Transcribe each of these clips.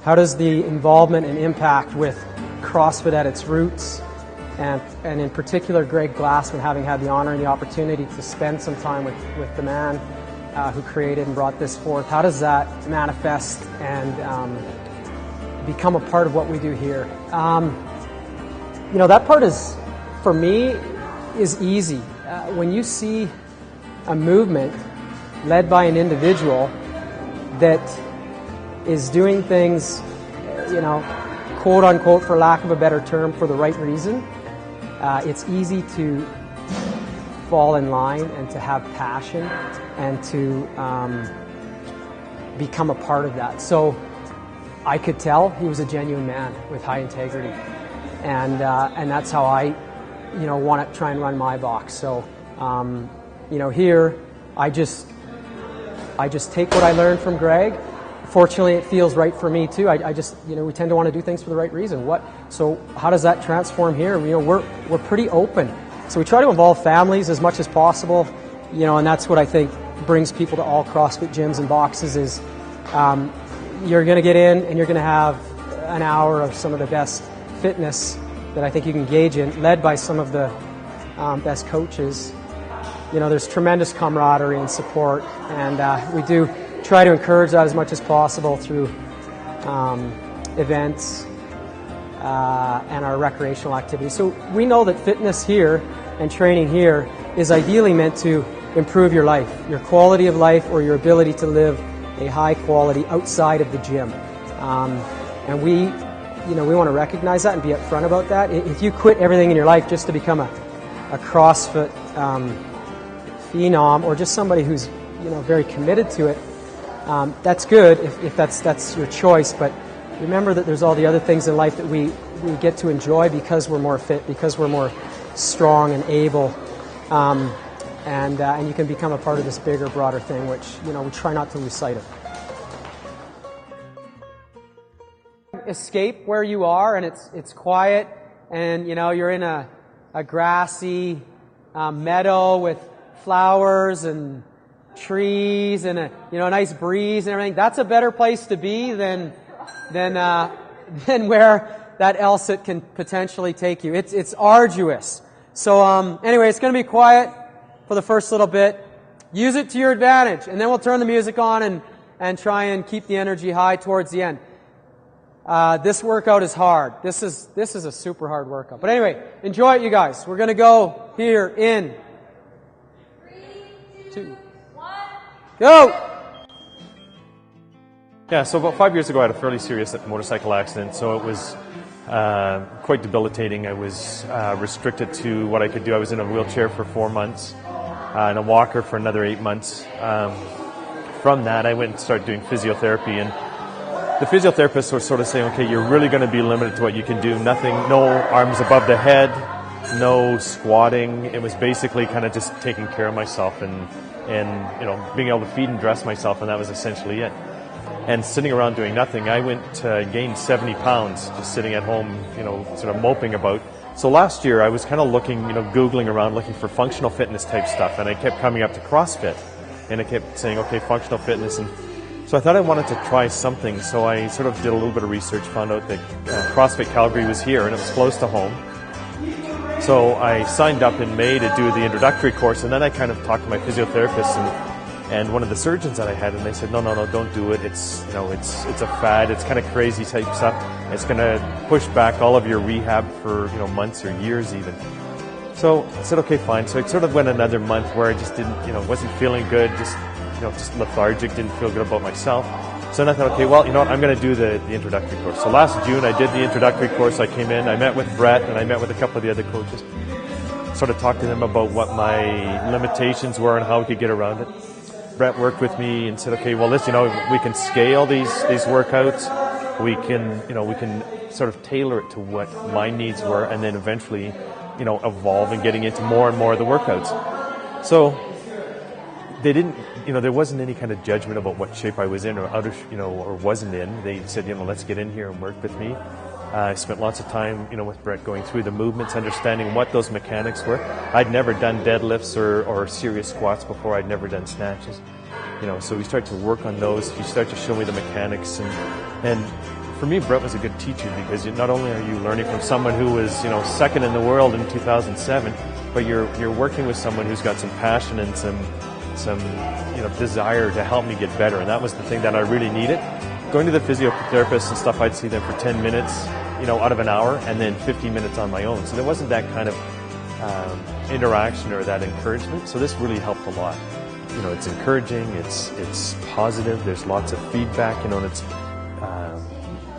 How does the involvement and impact with CrossFit at its roots, and in particular Greg Glassman, having had the honor and the opportunity to spend some time with the man who created and brought this forth, how does that manifest and become a part of what we do here? That part is, for me, is easy. When you see a movement led by an individual that is doing things, quote unquote, for lack of a better term, for the right reason, it's easy to fall in line and to have passion and to become a part of that. So I could tell he was a genuine man with high integrity, and that's how I, want to try and run my box. So here I just take what I learned from Greg. Fortunately, it feels right for me too. I just, we tend to want to do things for the right reason. So how does that transform here? We're pretty open. So we try to involve families as much as possible, and that's what I think brings people to all CrossFit gyms and boxes is you're going to get in and you're going to have an hour of some of the best fitness that I think you can engage in, led by some of the best coaches. There's tremendous camaraderie and support, and we do try to encourage that as much as possible through events and our recreational activities. So we know that fitness here and training here is ideally meant to improve your life, your quality of life, or your ability to live a high quality outside of the gym. And we want to recognize that and be upfront about that. If you quit everything in your life just to become a CrossFit phenom, or just somebody who's very committed to it, that's good if that's your choice, but remember that there's all the other things in life that we get to enjoy because we're more fit, because we're more strong and able, and you can become a part of this bigger, broader thing, which we try not to lose sight of. Escape where you are, and it's quiet, and you're in a grassy meadow with flowers and trees and a nice breeze and everything. That's a better place to be than where that LSIT can potentially take you. It's arduous. So anyway, it's going to be quiet for the first little bit. Use it to your advantage, and then we'll turn the music on and try and keep the energy high towards the end. This workout is hard. This is a super hard workout. But anyway, enjoy it, you guys. We're going to go here in 3, 2, 1, go! Yeah, so about 5 years ago I had a fairly serious motorcycle accident, so it was quite debilitating. I was restricted to what I could do. I was in a wheelchair for 4 months and a walker for another 8 months. From that I went and started doing physiotherapy, and the physiotherapists were sort of saying, okay, you're really going to be limited to what you can do. Nothing, no arms above the head, no squatting. It was basically kind of just taking care of myself and being able to feed and dress myself, and that was essentially it. And sitting around doing nothing, I went to gain 70 pounds just sitting at home, sort of moping about. So last year I was kind of looking, Googling around looking for functional fitness type stuff, and I kept coming up to CrossFit, and I kept saying, okay, functional fitness. And so I thought I wanted to try something, so I sort of did a little bit of research, found out that CrossFit Calgary was here and it was close to home. So I signed up in May to do the introductory course, and then I kind of talked to my physiotherapist and one of the surgeons that I had, and they said, no, don't do it. It's a fad. It's kind of crazy type stuff. It's going to push back all of your rehab for months or years even. So I said, okay, fine. So it sort of went another month where I just didn't, wasn't feeling good, just lethargic, didn't feel good about myself. So then I thought, okay, well, I'm going to do the introductory course. So last June I did the introductory course. I came in, I met with Brett, and I met with a couple of the other coaches. Sort of talked to them about what my limitations were and how we could get around it. Brett worked with me and said, okay, well, we can scale these workouts. We can sort of tailor it to what my needs were, and then eventually, evolve and getting into more and more of the workouts. So they didn't, there wasn't any kind of judgment about what shape I was in or or wasn't in. They said, let's get in here and work with me. I spent lots of time, with Brett going through the movements, understanding what those mechanics were. I'd never done deadlifts or serious squats before. I'd never done snatches. So we started to work on those. He started to show me the mechanics, and for me, Brett was a good teacher, because not only are you learning from someone who was, second in the world in 2007, but you're working with someone who's got some passion and some desire to help me get better, and that was the thing that I really needed. Going to the physiotherapist and stuff, I'd see them for 10 minutes, out of an hour, and then 15 minutes on my own. So there wasn't that kind of interaction or that encouragement. So this really helped a lot. It's encouraging, it's positive, there's lots of feedback, and it's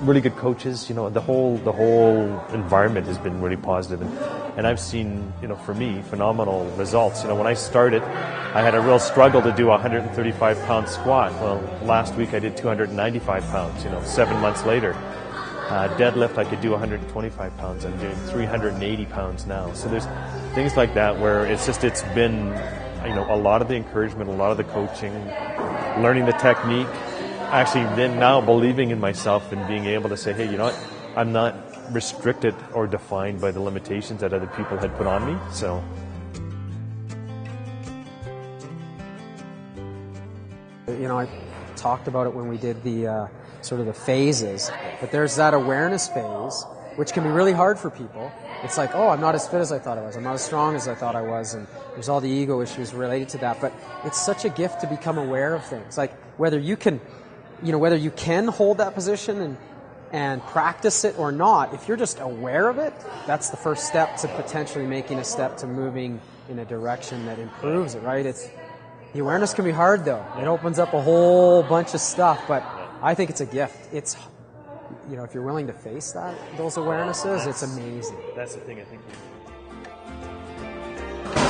really good coaches. The whole environment has been really positive, and I've seen, for me, phenomenal results. When I started, I had a real struggle to do a 135-pound squat. Well, last week I did 295 pounds. 7 months later, deadlift I could do 125 pounds. I'm doing 380 pounds now. So there's things like that where it's been, a lot of the encouragement, a lot of the coaching, learning the technique. Actually then now believing in myself and being able to say, hey, you know what, I'm not restricted or defined by the limitations that other people had put on me. So I talked about it when we did the sort of the phases, but there's that awareness phase, which can be really hard for people. It's like, oh, I'm not as fit as I thought I was. I'm not as strong as I thought I was. And there's all the ego issues related to that. But it's such a gift to become aware of things. Like whether you can hold that position and practice it or not, if you're just aware of it, that's the first step to potentially making a step to moving in a direction that improves it, right? The awareness can be hard, though. It opens up a whole bunch of stuff, but I think it's a gift. It's, if you're willing to face those awarenesses, it's amazing. That's the thing I think.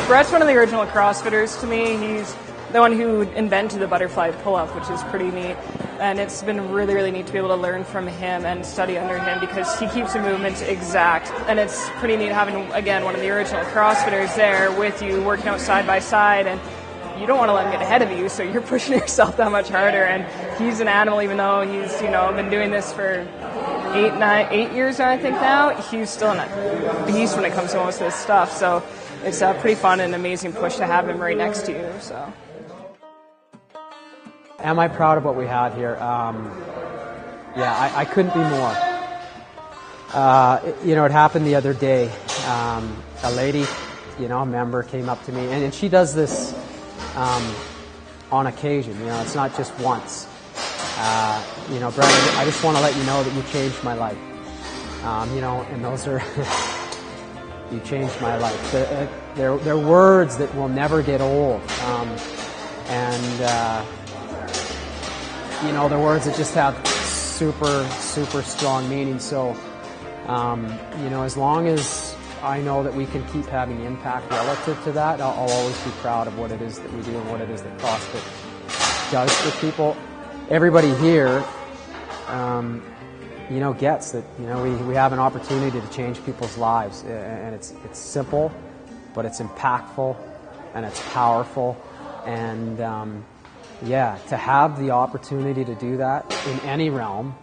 Brett's one of the original CrossFitters to me. He's the one who invented the butterfly pull-up, which is pretty neat. And it's been really, really neat to be able to learn from him and study under him, because he keeps the movements exact. And it's pretty neat having, again, one of the original CrossFitters there with you, working out side by side. And you don't want to let him get ahead of you, so you're pushing yourself that much harder. And he's an animal, even though he's, been doing this for 8 years now, I think now. He's still a beast when it comes to most of this stuff. So it's a pretty fun and amazing push to have him right next to you. So. Am I proud of what we had here? I couldn't be more. It happened the other day. A lady, a member came up to me, and she does this on occasion. It's not just once. Brett, I just want to let you know that you changed my life. And those are, you changed my life. They're words that will never get old. They're words that just have super, super strong meaning. So, as long as I know that we can keep having impact relative to that, I'll always be proud of what it is that we do and what it is that CrossFit does for people. Everybody here, gets that, we have an opportunity to change people's lives. And it's simple, but it's impactful, and it's powerful. And, to have the opportunity to do that in any realm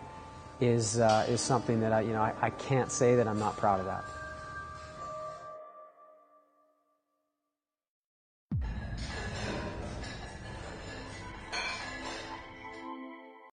is something that I can't say that I'm not proud of that.